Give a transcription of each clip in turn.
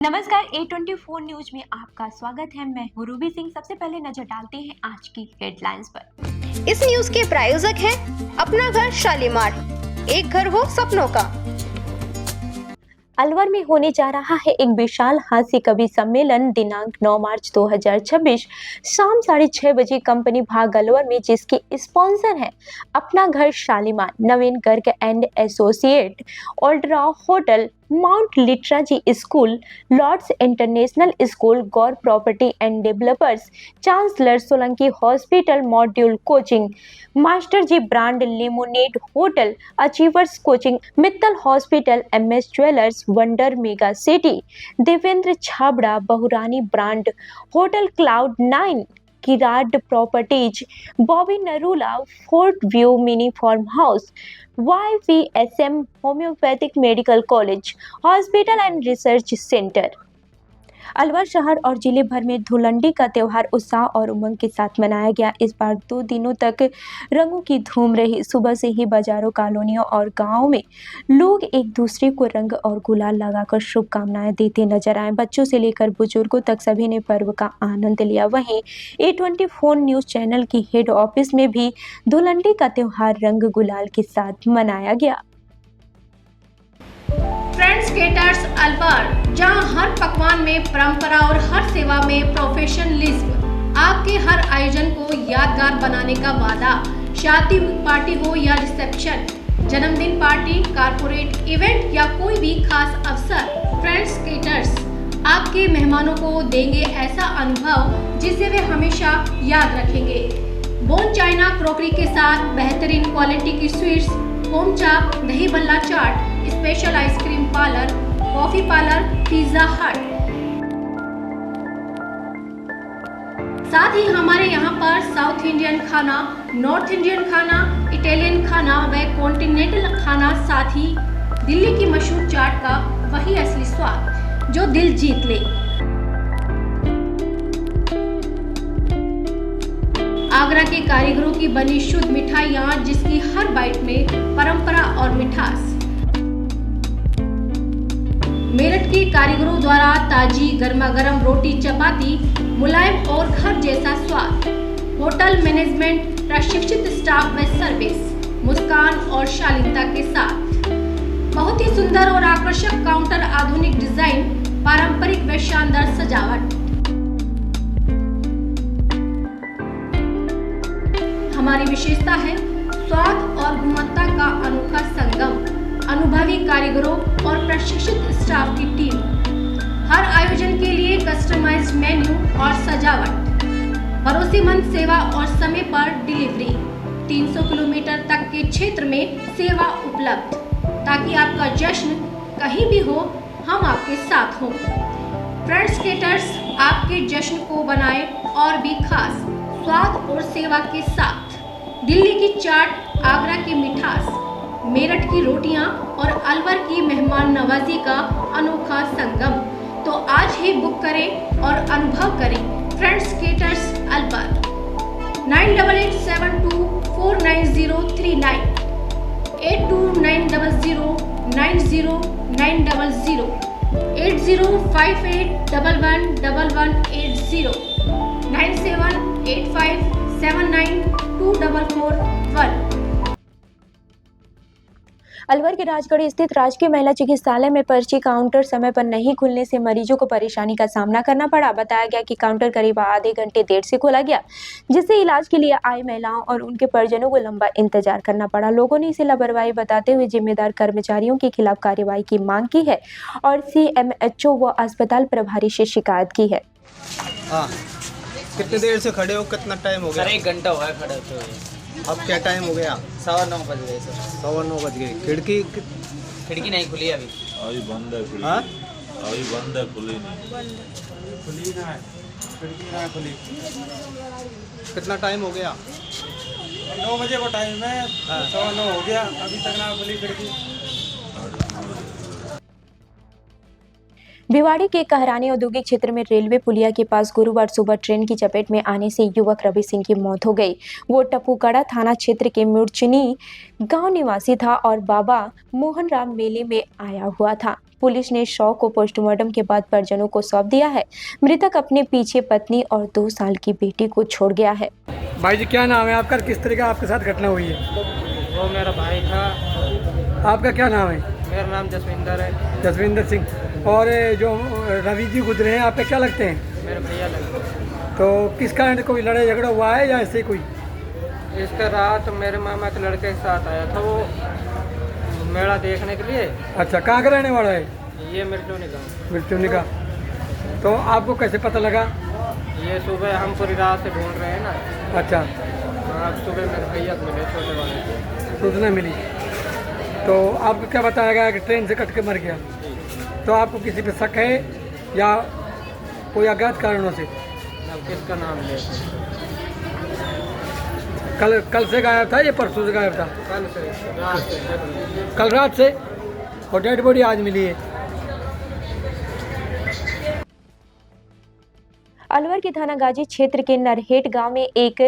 नमस्कार A24 news में आपका स्वागत है। मैं हूँ रूबी सिंह। सबसे पहले नजर डालते हैं आज की हेडलाइंस पर। इस न्यूज के प्रायोजक हैं अपना घर शालीमार, एक घर हो सपनों का। अलवर में होने जा रहा है एक विशाल हास्य कवि सम्मेलन दिनांक 9 मार्च 2026 शाम 6:30 बजे कंपनी भाग अलवर में, जिसके स्पॉन्सर हैं अपना घर शालीमार, नवीन गर्ग एंड एसोसिएट, ओल्ड्रा hotel, mount Litera Zee school, Lords international school, Gaur property and developers, chancellor Solanki hospital, module coaching, master ji brand lemonade hotel, achievers coaching, Mittal hospital, MS jewellers, wonder mega city, Devendra Chhabra Bahurani brand hotel, cloud 9, Kirad properties, Bobby Narula, fort view mini farm house, YVSM homeopathic medical college, hospital and research centre. Alwar शहर और जिले भर में धुलंडी का त्यौहार उत्साह और उमंग के साथ मनाया गया। इस बार 2 दिनों तक रंगों की धूम रही। सुबह से ही बाजारों, कॉलोनियों और गांवों में लोग एक दूसरे को रंग और गुलाल लगाकर शुभकामनाएं देते नजर आए। बच्चों से लेकर बुजुर्गों तक सभी ने पर्व का आनंद लिया। वहीं A24 न्यूज चैनल की हेड ऑफिस में भी धुलंडी का त्यौहार रंग गुलाल के साथ मनाया गया। फ्रेंड्स केटर्स अलवर, जहां हर पकवान में परंपरा और हर सेवा में प्रोफेशनलिज्म, आपके हर आयोजन को यादगार बनाने का वादा। शादी पार्टी हो या रिसेप्शन, जन्मदिन पार्टी, कारपोरेट इवेंट या कोई भी खास अवसर, फ्रेंड्स केटर्स आपके मेहमानों को देंगे ऐसा अनुभव जिसे वे हमेशा याद रखेंगे। बोन चाइना क्रॉकरी के साथ बेहतरीन क्वालिटी की स्वीट्स, होम चाप, dahi bhalla chaat, special ice cream parlour, coffee parlour, pizza hut. साथ ही हमारे यहाँ पर साउथ इंडियन खाना, नॉर्थ इंडियन खाना, इटालियन खाना व कॉन्टिनेंटल खाना, साथ ही दिल्ली की मशहूर चाट का वही असली स्वाद जो दिल जीत ले। आगरा के कारीगरों की बनी शुद्ध मिठाइयाँ, जिसकी हर बाइट में परंपरा और मिठास। मेरठ के कारीगरों द्वारा ताजी गर्मा गर्म रोटी चपाती, मुलायम और घर जैसा स्वाद। होटल मैनेजमेंट, प्रशिक्षित स्टाफ व सर्विस, मुस्कान और शालीनता के साथ। बहुत ही सुंदर और आकर्षक काउंटर, आधुनिक डिजाइन, पारंपरिक व शानदार सजावट। हमारी विशेषता है स्वाद और गुणवत्ता का अनोखा संगम, अनुभवी कारीगरों और प्रशिक्षित स्टाफ की टीम। हर आयोजन के लिए कस्टमाइज्ड मेन्यू और सजावट, भरोसेमंद सेवा और समय पर डिलीवरी। 300 किलोमीटर तक के क्षेत्र में सेवा उपलब्ध, ताकि आपका जश्न कहीं भी हो, हम आपके साथ हों। फ्रेंड्स केटर्स आपके जश्न को बनाए और भी खास स्वाद और सेवा के साथ। दिल्ली की चाट, आगरा की मिठास, मेरठ की रोटियां और अलवर की मेहमान नवाजी का अनोखा संगम। तो आज ही बुक करें और अनुभव करें फ्रेंड्स केटर्स अलवर। 9887249039, 8290090900, 8058111180, 9785792441। अलवर के राजगढ़ स्थित राजकीय महिला चिकित्सालय में पर्ची काउंटर समय पर नहीं खुलने से मरीजों को परेशानी का सामना करना पड़ा। बताया गया कि काउंटर करीब आधे घंटे देर से खोला गया, जिससे इलाज के लिए आई महिलाओं और उनके परिजनों को लंबा इंतजार करना पड़ा। लोगों ने इसे लापरवाही बताते हुए जिम्मेदार कर्मचारियों के खिलाफ कार्रवाई की मांग की है और CMHO व अस्पताल प्रभारी से शिकायत की है। कितनी देर से खड़े हो? कितना टाइम हो गया? सर 1 घंटा हुआ है खड़े होते हुए। अब क्या टाइम हो गया? 9:15 बज गए सर। 9:15 बज गए। खिड़की नहीं खुली अभी। अभी बंद है, खुली हाँ? अभी बंद है, खुली नहीं। खुली ना है, खिड़की ना खुली। कितना टाइम हो गया? 9 बजे का टाइम है, 9:15 हो गया, अभी तक ना खुली खिड़की। भिवाड़ी के कहरानी औद्योगिक क्षेत्र में रेलवे पुलिया के पास गुरुवार सुबह ट्रेन की चपेट में आने से युवक रवि सिंह की मौत हो गई। वो टपूकड़ा थाना क्षेत्र के मुर्चनी गांव निवासी था और बाबा मोहन राम मेले में आया हुआ था। पुलिस ने शव को पोस्टमार्टम के बाद परिजनों को सौंप दिया है। मृतक अपने पीछे पत्नी और 2 साल की बेटी को छोड़ गया है। भाई जी क्या नाम है आपका, किस तरह का आपके साथ घटना हुई है? वो मेरा भाई था। आपका क्या नाम है? मेरा नाम जसविंदर है। जसविंदर सिंह। और जो रवि जी गुजरे हैं आपके क्या लगते हैं? मेरे भैया लगे। तो किस कारण कोई लड़ाई झगड़ा हुआ है या ऐसे कोई? इसका रात मेरे मामा के लड़के के साथ आया था वो मेला देखने के लिए। अच्छा, कहाँ का रहने वाला है? ये मिर्चोनी गाँव। मृत्युनि का। तो आपको कैसे पता लगा? ये सुबह हम पूरी रात से ढूंढ रहे हैं ना। अच्छा, आज सुबह मेरे भैया को मिले, छोटे वाले सूचना मिली। तो आपको क्या बताया गया कि ट्रेन से कट के मर गया? तो आपको किसी पे शक है या कोई अज्ञात कारणों से? अब किसका नाम ले? कल से गायब था या परसों से गायब था? कल से रात से। कल रात से। और डेड बॉडी आज मिली है। अलवर के थानागाजी क्षेत्र के नरहेट गांव में एक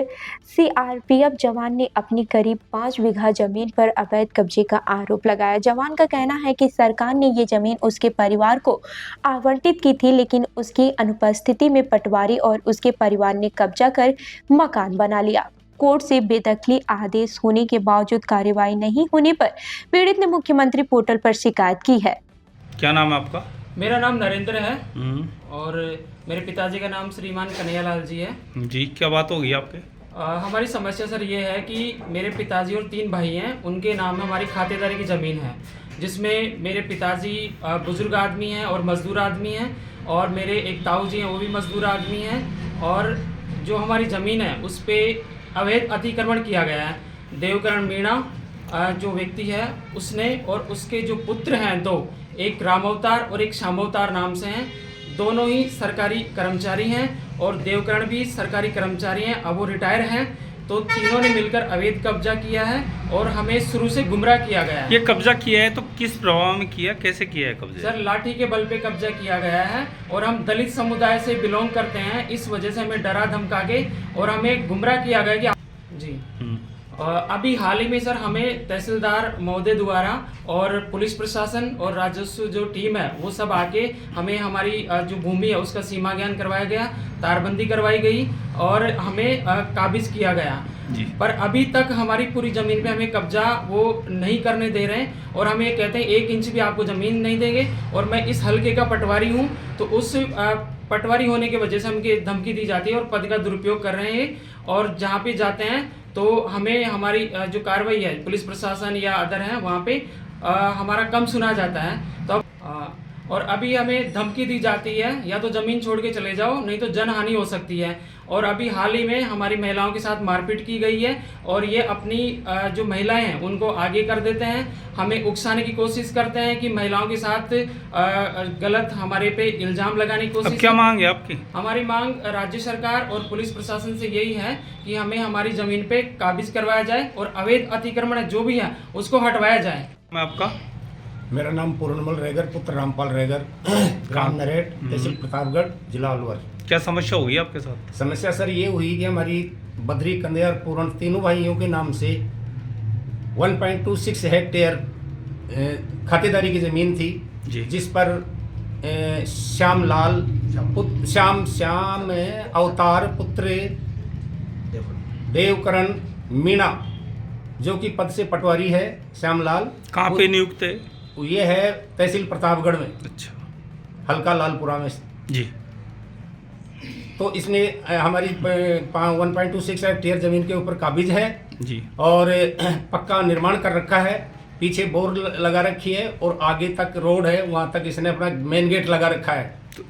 सीआरपीएफ जवान ने अपनी करीब 5 बीघा जमीन पर अवैध कब्जे का आरोप लगाया। जवान का कहना है कि सरकार ने ये जमीन उसके परिवार को आवंटित की थी, लेकिन उसकी अनुपस्थिति में पटवारी और उसके परिवार ने कब्जा कर मकान बना लिया। कोर्ट से बेदखली आदेश होने के बावजूद कार्रवाई नहीं होने पर पीड़ित ने मुख्यमंत्री पोर्टल पर शिकायत की है। क्या नाम है आपका? मेरा नाम नरेंद्र है और मेरे पिताजी का नाम श्रीमान कन्हैयालाल जी है। जी, क्या बात होगी आपके? हमारी समस्या सर ये है कि मेरे पिताजी और 3 भाई हैं, उनके नाम में हमारी खातेदारी की ज़मीन है, जिसमें मेरे पिताजी बुजुर्ग आदमी हैं और मज़दूर आदमी हैं, और मेरे एक ताऊ जी हैं, वो भी मज़दूर आदमी हैं। और जो हमारी ज़मीन है उस पर अवैध अतिक्रमण किया गया है। देवकरण मीणा जो व्यक्ति है उसने, और उसके जो पुत्र हैं 2, एक रामावतार और एक श्यामावतार नाम से हैं, दोनों ही सरकारी कर्मचारी हैं और देवकरण भी सरकारी कर्मचारी हैं। अब वो रिटायर हैं। तो तीनों ने मिलकर अवैध कब्जा किया है और हमें शुरू से गुमराह किया गया है। ये कब्जा किया है तो किस प्रभाव में किया, कैसे किया है कब्जा? सर, लाठी के बल पे कब्जा किया गया है और हम दलित समुदाय से बिलोंग करते हैं, इस वजह से हमें डरा धमका के और हमें गुमराह किया गया कि जी। अभी हाल ही में सर हमें तहसीलदार महोदय द्वारा और पुलिस प्रशासन और राजस्व जो टीम है वो सब आके हमें हमारी जो भूमि है उसका सीमा ज्ञान करवाया गया, तारबंदी करवाई गई और हमें काबिज किया गया जी। पर अभी तक हमारी पूरी ज़मीन पे हमें कब्जा वो नहीं करने दे रहे हैं और हमें कहते हैं 1 इंच भी आपको ज़मीन नहीं देंगे। और मैं इस हलके का पटवारी हूँ, तो उस पटवारी होने की वजह से हमको धमकी दी जाती है और पद का दुरुपयोग कर रहे हैं। और जहाँ पे जाते हैं तो हमें हमारी जो कार्रवाई है पुलिस प्रशासन या अदर है वहाँ पे हमारा कम सुना जाता है। तो और अभी हमें धमकी दी जाती है या तो ज़मीन छोड़ के चले जाओ, नहीं तो जनहानि हो सकती है। और अभी हाल ही में हमारी महिलाओं के साथ मारपीट की गई है और ये अपनी जो महिलाएं हैं उनको आगे कर देते हैं, हमें उकसाने की कोशिश करते हैं कि महिलाओं के साथ गलत हमारे पे इल्ज़ाम लगाने की कोशिश। अब क्या मांग है आपकी? हमारी मांग राज्य सरकार और पुलिस प्रशासन से यही है कि हमें हमारी ज़मीन पे काबिज करवाया जाए और अवैध अतिक्रमण जो भी है उसको हटवाया जाए। मैं आपका? मेरा नाम पूर्णमल रेगर पुत्र रामपाल रेगर, ग्राम नरेट, तहसील प्रतापगढ़, जिला अलवर। क्या समस्या होगी आपके साथ? समस्या सर ये हुई कि हमारी बद्री, कंदे और पूर्ण तीनों भाइयों के नाम से 1.26 हेक्टेयर खातेदारी की ज़मीन थी जी। जिस पर श्याम अवतार पुत्र देवकरण मीणा जो कि पद से पटवारी है, श्यामलाल। कहाँ पे नियुक्त है? ये है तहसील प्रतापगढ़ में। अच्छा। हल्का लालपुरा में जी। तो इसने हमारी 1.26 हेक्टेयर जमीन के ऊपर काबिज है जी और पक्का निर्माण कर रखा है। पीछे बोर लगा रखी है और आगे तक रोड है, वहाँ तक इसने अपना मेन गेट लगा रखा है। तो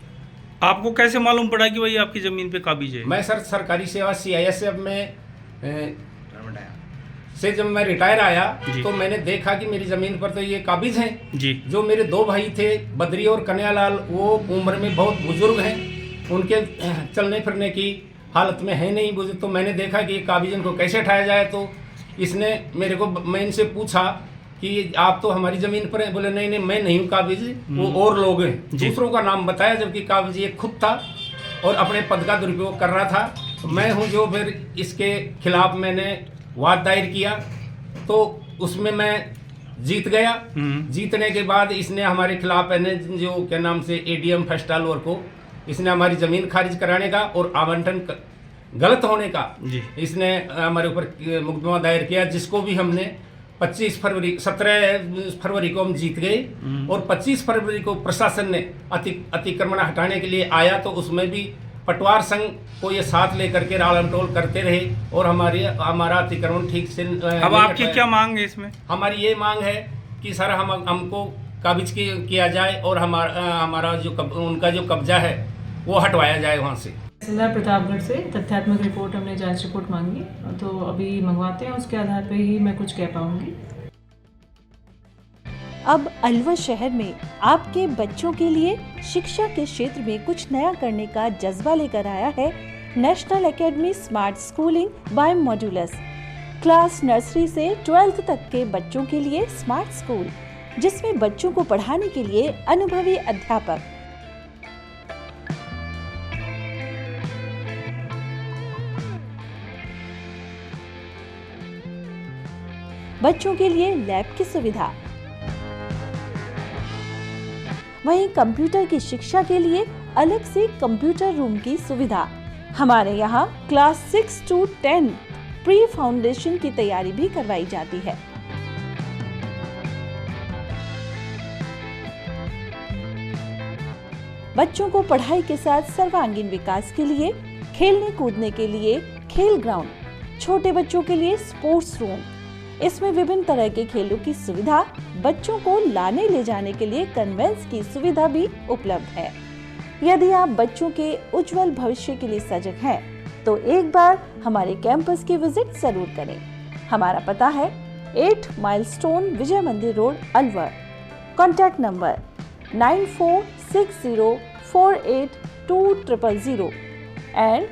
आपको कैसे मालूम पड़ा कि भाई आपकी ज़मीन पे काबिज है? मैं सर सरकारी सेवा CISF में से जब मैं रिटायर आया तो मैंने देखा कि मेरी ज़मीन पर तो ये काबिज हैं जी। जो मेरे 2 भाई थे बद्री और कन्हैयालाल, वो उम्र में बहुत बुजुर्ग हैं, उनके चलने फिरने की हालत में है नहीं बुजुर्ग। तो मैंने देखा कि ये काबिज इनको कैसे हटाया जाए। तो इसने मेरे को, मैं इनसे पूछा कि आप तो हमारी ज़मीन पर हैं। बोले नहीं नहीं मैं नहीं हूँ काबिज, वो और लोग हैं। दूसरों का नाम बताया जबकि काबिज ये खुद था और अपने पद का दुरुपयोग कर रहा था। तो मैं हूँ जो फिर इसके खिलाफ मैंने वाद दायर किया। तो उसमें मैं जीत गया। जीतने के बाद इसने हमारे खिलाफ जो क्या नाम से ADM फर्स्ट अलवर को इसने हमारी ज़मीन खारिज कराने का और आवंटन गलत होने का इसने हमारे ऊपर मुकदमा दायर किया, जिसको भी हमने 17 फरवरी को हम जीत गए और 25 फरवरी को प्रशासन ने अतिक्रमण हटाने के लिए आया, तो उसमें भी पटवार संघ को ये साथ लेकर के रालमटोल करते रहे और हमारा अतिक्रमण ठीक से अब आपकी क्या मांग है इसमें? हमारी ये मांग है कि सर हमको काबिज किया जाए और हमारा जो उनका जो कब्जा है वो हटवाया जाए वहाँ से। तहसीलदार प्रतापगढ़ से तथ्यात्मक रिपोर्ट, हमने जांच रिपोर्ट मांगी, तो अभी मंगवाते हैं, उसके आधार पे ही मैं कुछ कह पाऊंगी। अब अलवर शहर में आपके बच्चों के लिए शिक्षा के क्षेत्र में कुछ नया करने का जज्बा लेकर आया है National Academy Smart Schooling by Modulus. Class nursery से 12th तक के बच्चों के लिए स्मार्ट स्कूल, जिसमें बच्चों को पढ़ाने के लिए अनुभवी अध्यापक, बच्चों के लिए लैब की सुविधा, वहीं कंप्यूटर की शिक्षा के लिए अलग से कंप्यूटर रूम की सुविधा। हमारे यहाँ क्लास 6 to 10 प्री फाउंडेशन की तैयारी भी करवाई जाती है। बच्चों को पढ़ाई के साथ सर्वांगीण विकास के लिए, खेलने कूदने के लिए खेल ग्राउंड, छोटे बच्चों के लिए स्पोर्ट्स रूम, इसमें विभिन्न तरह के खेलों की सुविधा, बच्चों को लाने ले जाने के लिए कन्वेंस की सुविधा भी उपलब्ध है। यदि आप बच्चों के उज्जवल भविष्य के लिए सजग हैं, तो एक बार हमारे कैंपस की विजिट जरूर करें। हमारा पता है 8 माइलस्टोन विजय मंदिर road, Alwar. Contact number 9460482000 and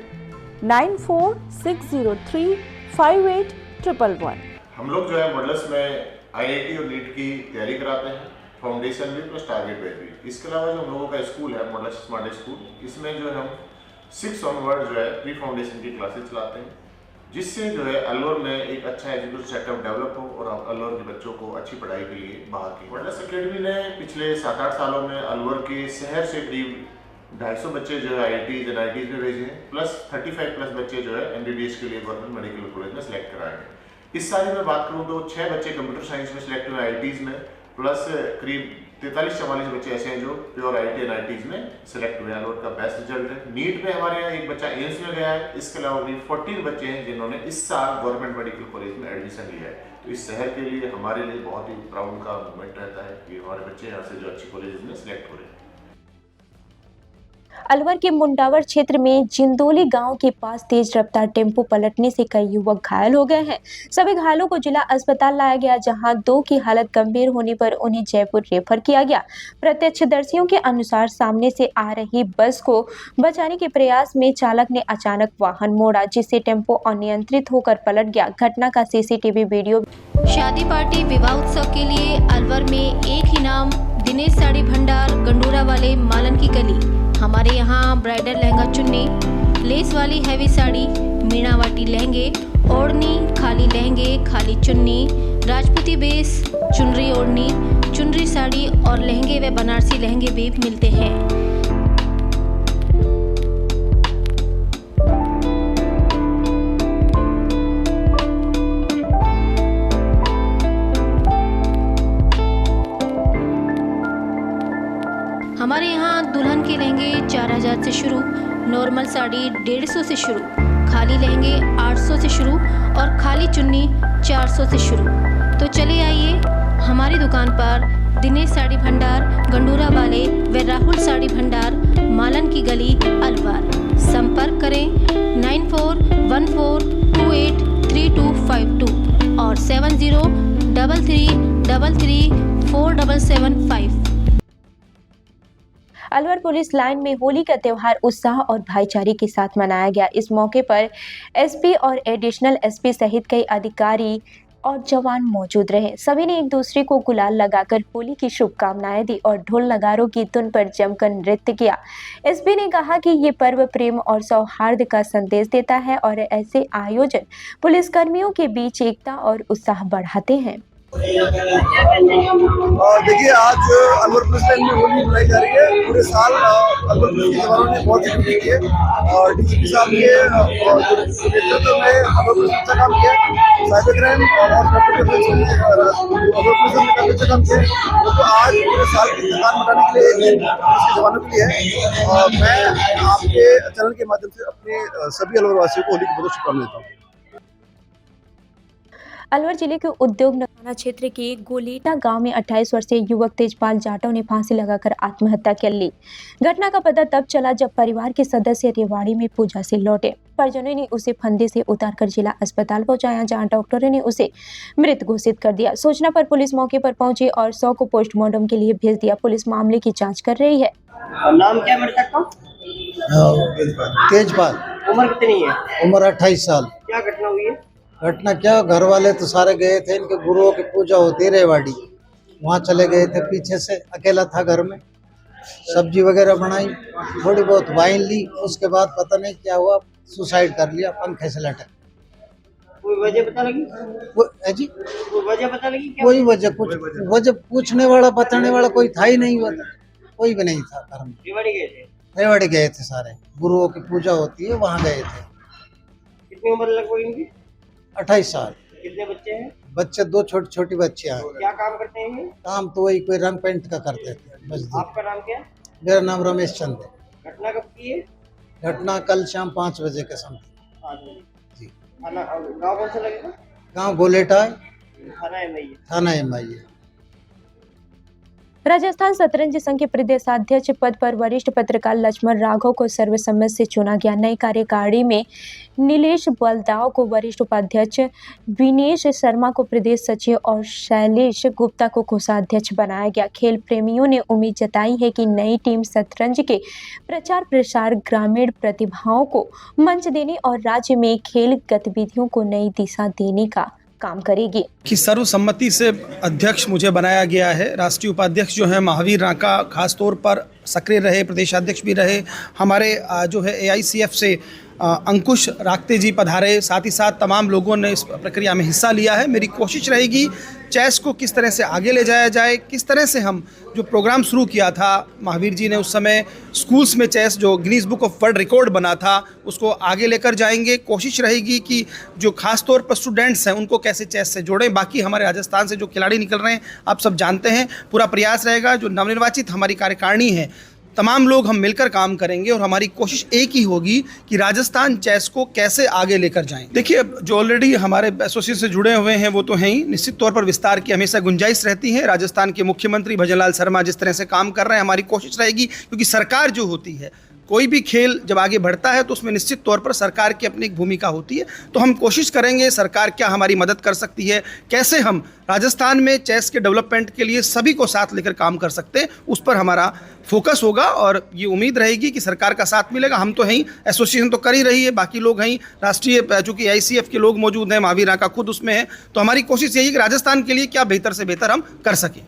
9460358111। हम लोग जो है मॉडल्स में IIT और नीट की तैयारी कराते हैं, फाउंडेशन भी प्लस टारगेट बेस भी। इसके अलावा जो हम लोगों का स्कूल है मॉडल्स स्मार्ट स्कूल, इसमें जो है हम 6 ऑनवर्ड जो है प्री फाउंडेशन की क्लासेस चलाते हैं, जिससे जो है अलवर में एक अच्छा एजुकेशन सेटअप डेवलप हो और अलवर के बच्चों को अच्छी पढ़ाई के लिए बाहर की। मॉडल्स अकेडमी ने पिछले 7-8 सालों में अलवर के शहर से करीब 250 बच्चे जो है IITs में भेजे हैं, प्लस 35+ बच्चे जो है MBBS के लिए गवर्नमेंट मेडिकल कॉलेज में सिलेक्ट कराए हैं। इस साल में बात करूं तो 6 बच्चे कंप्यूटर साइंस में सिलेक्ट हुए IITs में, प्लस करीब 43-44 बच्चे ऐसे हैं जो प्योर IIT और IITs में सिलेक्ट हुए हैं। अलवर का बेस्ट रिजल्ट है। नीट में हमारे यहाँ एक बच्चा एम्स में गया है। इसके अलावा भी 14 बच्चे हैं जिन्होंने इस साल गवर्नमेंट मेडिकल कॉलेज में एडमिशन लिया है। तो इस शहर के लिए हमारे लिए बहुत ही प्राउड का मोमेंट रहता है कि हमारे बच्चे यहाँ से जो अच्छी कॉलेज में सिलेक्ट हो रहे हैं। अलवर के मुंडावर क्षेत्र में जिंदोली गांव के पास तेज रफ्तार टेम्पो पलटने से कई युवक घायल हो गए हैं। सभी घायलों को जिला अस्पताल लाया गया, जहां 2 की हालत गंभीर होने पर उन्हें जयपुर रेफर किया गया। प्रत्यक्षदर्शियों के अनुसार सामने से आ रही बस को बचाने के प्रयास में चालक ने अचानक वाहन मोड़ा, जिससे टेम्पो अनियंत्रित होकर पलट गया। घटना का CCTV वीडियो। शादी पार्टी विवाह उत्सव के लिए अलवर में एक ही नाम, दिनेश साड़ी भंडार, गंडूरा वाले, मालन की गली। हमारे यहाँ ब्राइडल लहंगा चुन्नी, लेस वाली हैवी साड़ी, मीणावाटी लहंगे, ओढ़नी, खाली लहंगे, खाली चुन्नी, राजपूती बेस, चुनरी ओढ़नी, चुनरी साड़ी और लहंगे व बनारसी लहंगे भी मिलते हैं। हमारे यहाँ दुल्हन के लहंगे 4000 से शुरू, नॉर्मल साड़ी 150 से शुरू, खाली लहंगे 800 से शुरू और खाली चुन्नी 400 से शुरू। तो चले आइए हमारी दुकान पर, दिनेश साड़ी भंडार, गंडूरा वाले व राहुल साड़ी भंडार, मालन की गली, अलवर। संपर्क करें 9414283252 और 7033334775। अलवर पुलिस लाइन में होली का त्यौहार उत्साह और भाईचारे के साथ मनाया गया। इस मौके पर SP और एडिशनल SP सहित कई अधिकारी और जवान मौजूद रहे। सभी ने एक दूसरे को गुलाल लगाकर होली की शुभकामनाएं दी और ढोल नगारों की धुन पर जमकर नृत्य किया। SP ने कहा कि ये पर्व प्रेम और सौहार्द का संदेश देता है और ऐसे आयोजन पुलिसकर्मियों के बीच एकता और उत्साह बढ़ाते हैं। देखिए, आज अलवर पुलिस लाइन में होली मनाई जा रही है। पूरे साल अलवर पुलिस के जवानों ने बहुत ड्यूटी की है और डीसीपी साहब के नेतृत्व में अलवर पुलिस अच्छा काम किया। साइबर क्राइम और अलवर पुलिस ने काफी अच्छा काम किया। तो आज पूरे साल की थकान मिटाने के लिए एक दिन पुलिस के जवानों के लिए है। मैं आपके चैनल के माध्यम से अपने सभी अलवर वासियों को होली की बहुत शुभकामनाएं देता हूँ। अलवर जिले के उद्योग नगर थाना क्षेत्र के गोलेटा गांव में 28 वर्षीय युवक तेजपाल जाटव ने फांसी लगाकर आत्महत्या कर ली। घटना का पता तब चला जब परिवार के सदस्य रेवाड़ी में पूजा से लौटे। परिजनों ने उसे फंदे से उतारकर जिला अस्पताल पहुंचाया, जहां डॉक्टरों ने उसे मृत घोषित कर दिया। सूचना पर पुलिस मौके पर पहुंची और शव को पोस्टमार्टम के लिए भेज दिया। पुलिस मामले की जाँच कर रही है। नाम क्या मृतक का? तेजपाल। उम्र कितनी है? उम्र 28 साल। क्या घटना हुई है? घटना क्या, घर वाले तो सारे गए थे, इनके गुरुओं की पूजा होती है रेवाड़ी, वहाँ चले गए थे। पीछे से अकेला था घर में, सब्जी वगैरह बनाई, थोड़ी बहुत वाइन ली, उसके बाद पता नहीं क्या हुआ, सुसाइड कर लिया पंखे से लटक। कोई वजह पता लगी? जी कोई वजह पता लगी क्या? कोई वजह वजह पूछने वाला बताने वाला कोई था ही नहीं, कोई भी नहीं था घर में। रेवाड़ी गए थे? रेवाड़ी गए थे सारे, गुरुओं की पूजा होती है वहाँ गए थे। कितनी उम्र लगभग इनकी? 28 साल। कितने बच्चे हैं? बच्चे 2 छोटी छोटी बच्चियाँ हैं। क्या काम करते हैं ये? काम तो वही कोई रंग पेंट का करते थे। आपका नाम क्या? मेरा नाम रमेश चंद है। घटना कब की है? घटना कल शाम 5 बजे के समय। 5 बजे जी। गाँव कौन सा लगेगा? गाँव गोलेटा है, थाना MI है। राजस्थान शतरंज संघ के प्रदेशाध्यक्ष पद पर वरिष्ठ पत्रकार लक्ष्मण राघव को सर्वसम्मत से चुना गया। नई कार्यकारिणी में नीलेश बलदाव को वरिष्ठ उपाध्यक्ष, विनेश शर्मा को प्रदेश सचिव और शैलेश गुप्ता को कोषाध्यक्ष बनाया गया। खेल प्रेमियों ने उम्मीद जताई है कि नई टीम शतरंज के प्रचार प्रसार, ग्रामीण प्रतिभाओं को मंच देने और राज्य में खेल गतिविधियों को नई दिशा देने का काम करेगी। कि सर्वसम्मति से अध्यक्ष मुझे बनाया गया है। राष्ट्रीय उपाध्यक्ष जो है महावीर रांका खास तौर पर सक्रिय रहे, प्रदेशाध्यक्ष भी रहे। हमारे जो है AICF से अंकुश राक्ते जी पधारे, साथ ही साथ तमाम लोगों ने इस प्रक्रिया में हिस्सा लिया है। मेरी कोशिश रहेगी चेस को किस तरह से आगे ले जाया जाए, किस तरह से हम जो प्रोग्राम शुरू किया था महावीर जी ने उस समय स्कूल्स में चेस जो Guinness book of world record बना था उसको आगे लेकर जाएंगे। कोशिश रहेगी कि जो खास तौर पर स्टूडेंट्स हैं उनको कैसे चेस से जोड़ें। बाकी हमारे राजस्थान से जो खिलाड़ी निकल रहे हैं आप सब जानते हैं, पूरा प्रयास रहेगा। जो नवनिर्वाचित हमारी कार्यकारिणी है तमाम लोग हम मिलकर काम करेंगे और हमारी कोशिश एक ही होगी कि राजस्थान चेस को कैसे आगे लेकर जाएं। देखिए, जो ऑलरेडी हमारे एसोसिएशन से जुड़े हुए हैं वो तो हैं ही, निश्चित तौर पर विस्तार की हमेशा गुंजाइश रहती है। राजस्थान के मुख्यमंत्री भजनलाल शर्मा जिस तरह से काम कर रहे हैं, हमारी कोशिश रहेगी, क्योंकि सरकार जो होती है, कोई भी खेल जब आगे बढ़ता है तो उसमें निश्चित तौर पर सरकार की अपनी एक भूमिका होती है। तो हम कोशिश करेंगे सरकार क्या हमारी मदद कर सकती है, कैसे हम राजस्थान में चेस के डेवलपमेंट के लिए सभी को साथ लेकर काम कर सकते हैं, उस पर हमारा फोकस होगा। और ये उम्मीद रहेगी कि सरकार का साथ मिलेगा। हम तो हैं ही, एसोसिएशन तो कर ही रही है, बाकी लोग हैं ही, राष्ट्रीय चूँकि AICF के लोग मौजूद हैं, महावीर रांका खुद उसमें है। तो हमारी कोशिश यही है कि राजस्थान के लिए क्या बेहतर से बेहतर हम कर सकें।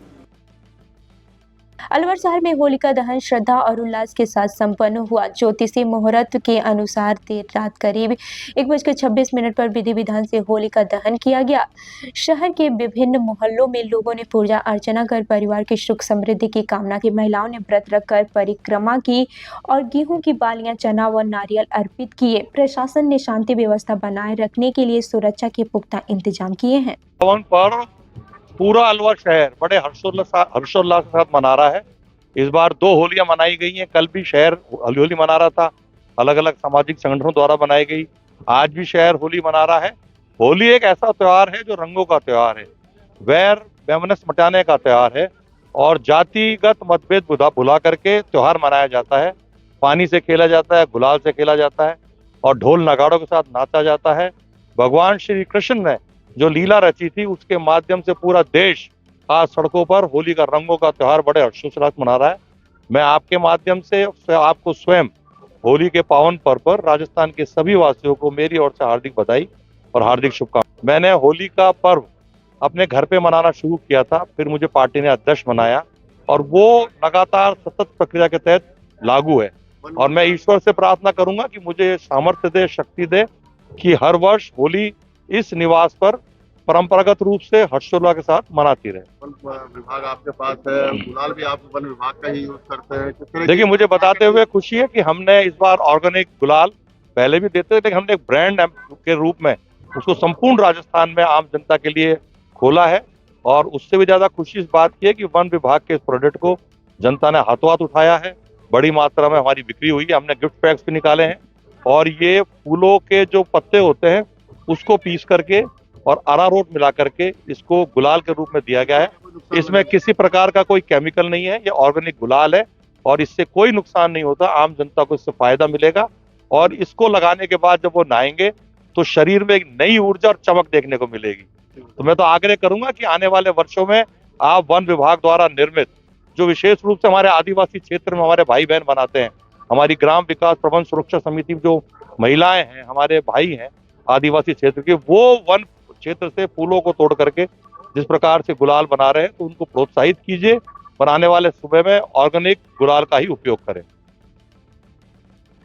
अलवर शहर में होलिका दहन श्रद्धा और उल्लास के साथ संपन्न हुआ। ज्योतिषी मुहूर्त के अनुसार देर रात करीब 1:26 पर विधि विधान से होलिका दहन किया गया। शहर के विभिन्न मोहल्लों में लोगों ने पूजा अर्चना कर परिवार की सुख समृद्धि की कामना की। महिलाओं ने व्रत रखकर परिक्रमा की और गेहूं की बालियां, चना व नारियल अर्पित किए। प्रशासन ने शांति व्यवस्था बनाए रखने के लिए सुरक्षा के पुख्ता इंतजाम किए हैं। पूरा अलवर शहर बड़े हर्षोल्लास के साथ मना रहा है। इस बार 2 होलियां मनाई गई हैं। कल भी शहर होली मना रहा था, अलग अलग सामाजिक संगठनों द्वारा बनाई गई। आज भी शहर होली मना रहा है। होली एक ऐसा त्योहार है जो रंगों का त्योहार है, वैर वैमनस्य मिटाने का त्योहार है और जातिगत मतभेद भुला करके त्योहार मनाया जाता है। पानी से खेला जाता है, गुलाल से खेला जाता है और ढोल नगाड़ों के साथ नाचा जाता है। भगवान श्री कृष्ण ने जो लीला रची थी उसके माध्यम से पूरा देश आज सड़कों पर होली का रंगों का त्योहार बड़े हर्षोल्लास मना रहा है। मैं आपके माध्यम से आपको स्वयं होली के पावन पर्व पर राजस्थान के सभी वासियों को मेरी ओर से हार्दिक बधाई और हार्दिक शुभकामनाएं। मैंने होली का पर्व अपने घर पे मनाना शुरू किया था, फिर मुझे पार्टी ने अध्यक्ष बनाया और वो लगातार सतत प्रक्रिया के तहत लागू है। और मैं ईश्वर से प्रार्थना करूंगा कि मुझे सामर्थ्य दे, शक्ति दे कि हर वर्ष होली इस निवास पर परंपरागत रूप से हर्षोल्लास के साथ मनाती रहे। वन विभाग आपके पास है, गुलाल भी आप वन विभाग का ही यूज करते हैं, किस तरह देखिए, मुझे बताते हुए खुशी है कि हमने इस बार ऑर्गेनिक गुलाल पहले भी देते थे, लेकिन हमने एक ब्रांड के रूप में उसको संपूर्ण राजस्थान में आम जनता के लिए खोला है। और उससे भी ज्यादा खुशी इस बात की है कि वन विभाग के इस प्रोडक्ट को जनता ने हाथों हाथ उठाया है, बड़ी मात्रा में हमारी बिक्री हुई है। हमने गिफ्ट पैक्स भी निकाले हैं और ये फूलों के जो पत्ते होते हैं उसको पीस करके और अरारोट मिला करके इसको गुलाल के रूप में दिया गया है। इसमें किसी प्रकार का कोई केमिकल नहीं है, ये ऑर्गेनिक गुलाल है और इससे कोई नुकसान नहीं होता, आम जनता को इससे फायदा मिलेगा। और इसको लगाने के बाद जब वो नहाएंगे तो शरीर में एक नई ऊर्जा और चमक देखने को मिलेगी। तो मैं तो आग्रह करूंगा कि आने वाले वर्षों में आप वन विभाग द्वारा निर्मित जो विशेष रूप से हमारे आदिवासी क्षेत्र में हमारे भाई बहन बनाते हैं, हमारी ग्राम विकास प्रबंध सुरक्षा समिति जो महिलाएं हैं, हमारे भाई हैं आदिवासी क्षेत्र के, वो वन क्षेत्र से फूलों को तोड़ करके जिस प्रकार से गुलाल बना रहे हैं, तो उनको प्रोत्साहित कीजिए और आने वाले समय में ऑर्गेनिक गुलाल का ही उपयोग करें।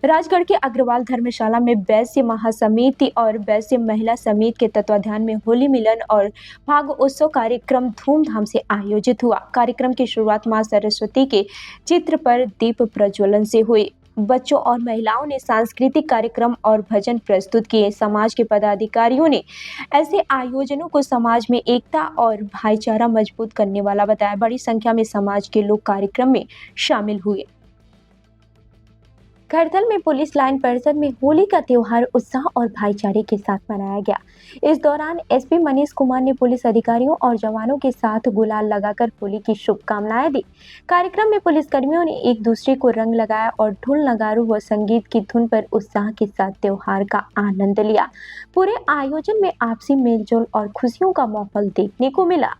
राजगढ़ के अग्रवाल धर्मशाला में वैश्य महासमिति और वैश्य महिला समिति के तत्वाधान में होली मिलन और फाग उत्सव कार्यक्रम धूमधाम से आयोजित हुआ। कार्यक्रम की शुरुआत मां सरस्वती के चित्र पर दीप प्रज्वलन से हुई। बच्चों और महिलाओं ने सांस्कृतिक कार्यक्रम और भजन प्रस्तुत किए। समाज के पदाधिकारियों ने ऐसे आयोजनों को समाज में एकता और भाईचारा मजबूत करने वाला बताया। बड़ी संख्या में समाज के लोग कार्यक्रम में शामिल हुए। खरथल में पुलिस लाइन परिसर में होली का त्योहार उत्साह और भाईचारे के साथ मनाया गया। इस दौरान एसपी मनीष कुमार ने पुलिस अधिकारियों और जवानों के साथ गुलाल लगाकर होली की शुभकामनाएं दी। कार्यक्रम में पुलिसकर्मियों ने एक दूसरे को रंग लगाया और ढोल नगारों व संगीत की धुन पर उत्साह के साथ त्योहार का आनंद लिया। पूरे आयोजन में आपसी मेलजोल और खुशियों का माहौल देखने को मिला।